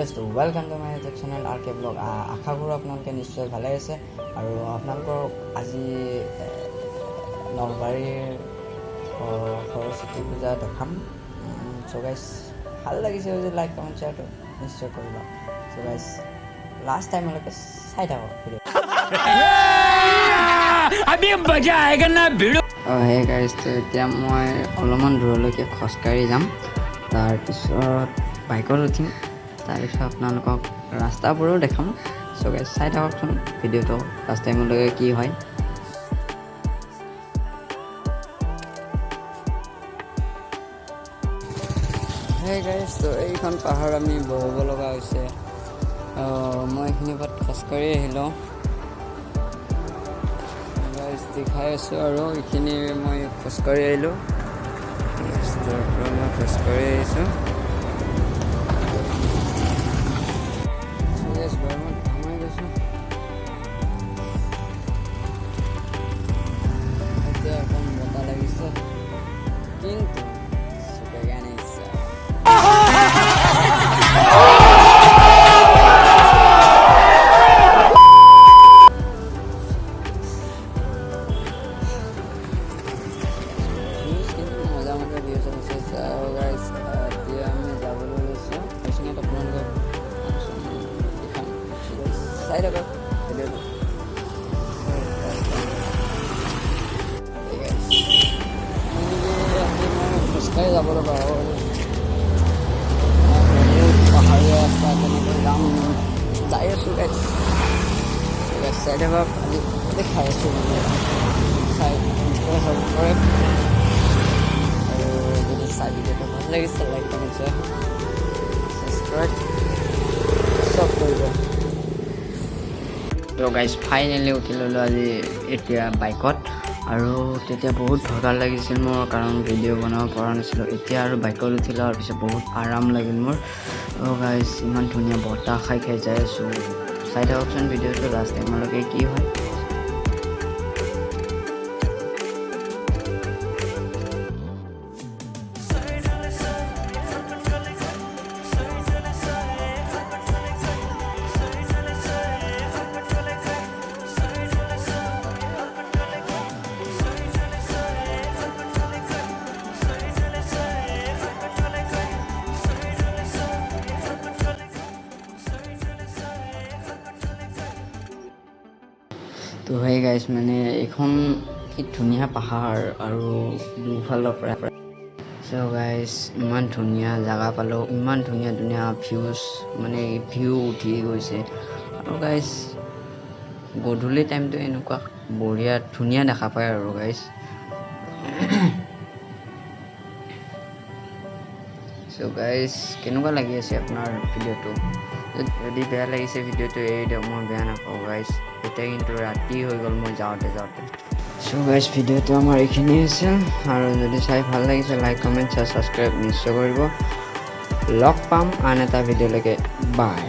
দোস্তো welcome to my YouTube channel R K vlog. আশা কৰোঁ আপোনালোকে নিশ্চয় ভালে আছে আৰু আপোনালোকক আজি নলবাৰীৰ সৰস্বতী পূজা দেখাম। চ' গাইজ ভাল লাগিছে যদি লাইক কমেণ্ট শ্বেয়াৰটো নিশ্চয় কৰিবা। চ' গাইজ লাষ্ট টাইমলৈকে চাই থাকক ভিডিঅ'। হে গাইজ, এতিয়া মই অলপমান দূৰলৈকে খোজকাঢ়ি যাম, তাৰপিছত বাইকত উঠিম, তাৰপিছত আপোনালোকক ৰাস্তাবোৰো দেখাম। চ' গাইজ চাই থাককচোন ভিডিঅ'টো লাষ্ট টাইমলৈকে কি হয়। হে গাইজ, তো এইখন পাহাৰ আমি বহিব লগা হৈছে। মই এইখিনি পথ খোজকাঢ়ি আহিলোঁ। গাইজ দেখাই আছোঁ আৰু এইখিনি মই খোজকাঢ়ি আহিলোঁ, তাৰ পৰা মই খোজকাঢ়ি আহিছোঁ। গৰমত ঘামাই গৈছোঁ। এতিয়া অকণ বতাহ লাগিছে, কিন্তু চুকাই নাই ইচ্ছা। কিন্তু মজা মজা ভিউ চলিছে। এতিয়া আমি যাবলৈ লৈছোঁ সেইখিনিত আপোনালোকক চাই থাকক ভিডিঅ'টো। খোজকাঢ়ি যাব লগা হ'ল, পাহাৰীয়া ৰাস্তা তেনেকৈ যাম, যাই আছোঁ গাইজ। চাই থাকক, আজি দেখাই আছোঁ চাই হেল্প কৰে। আৰু যদি চাই ভিডিঅ'টো ভাল লাগিছে লাইক কমেণ্ট ছাবস্ক্ৰাইব চব কৰিব। তো গাইজ ফাইনেলি উঠি ল'লোঁ আজি এতিয়া বাইকত, আৰু তেতিয়া বহুত ভাগৰ লাগিছিল মোৰ, কাৰণ ভিডিঅ' বনাব পৰা নাছিলোঁ। এতিয়া আৰু বাইকত উঠি লোৱাৰ পিছত বহুত আৰাম লাগিল মোৰ। গাইজ ইমান ধুনীয়া বতাহ খাই খাই যাই আছোঁ। চাই থাককচোন ভিডিঅ'টো লাষ্ট টাইমলৈকে কি হয়। তো সেই গাইজ, মানে এইখন কি ধুনীয়া পাহাৰ আৰু দুফালৰ পৰা। চ' গাইজ ইমান ধুনীয়া জেগা পালোঁ, ইমান ধুনীয়া ধুনীয়া ভিউজ, মানে ভিউ উঠি গৈছে। আৰু গাইজ গধূলি টাইমটো এনেকুৱা বঢ়িয়া ধুনীয়া দেখা পায় আৰু গাইজ। চ' গাইজ কেনেকুৱা লাগি আছে আপোনাৰ ভিডিঅ'টো? যদি বেয়া লাগিছে ভিডিঅ'টো এৰি দিয়ক, মই বেয়া নাপাওঁ গাইজ। এতিয়া কিন্তু ৰাতি হৈ গ'ল মই যাওঁতে। চ' গাইজ ভিডিঅ'টো আমাৰ এইখিনিয়ে আছিল, আৰু যদি চাই ভাল লাগিছে লাইক কমেণ্ট ছাবস্ক্ৰাইব নিশ্চয় কৰিব। লগ পাম আন এটা ভিডিঅ'লৈকে, বাই।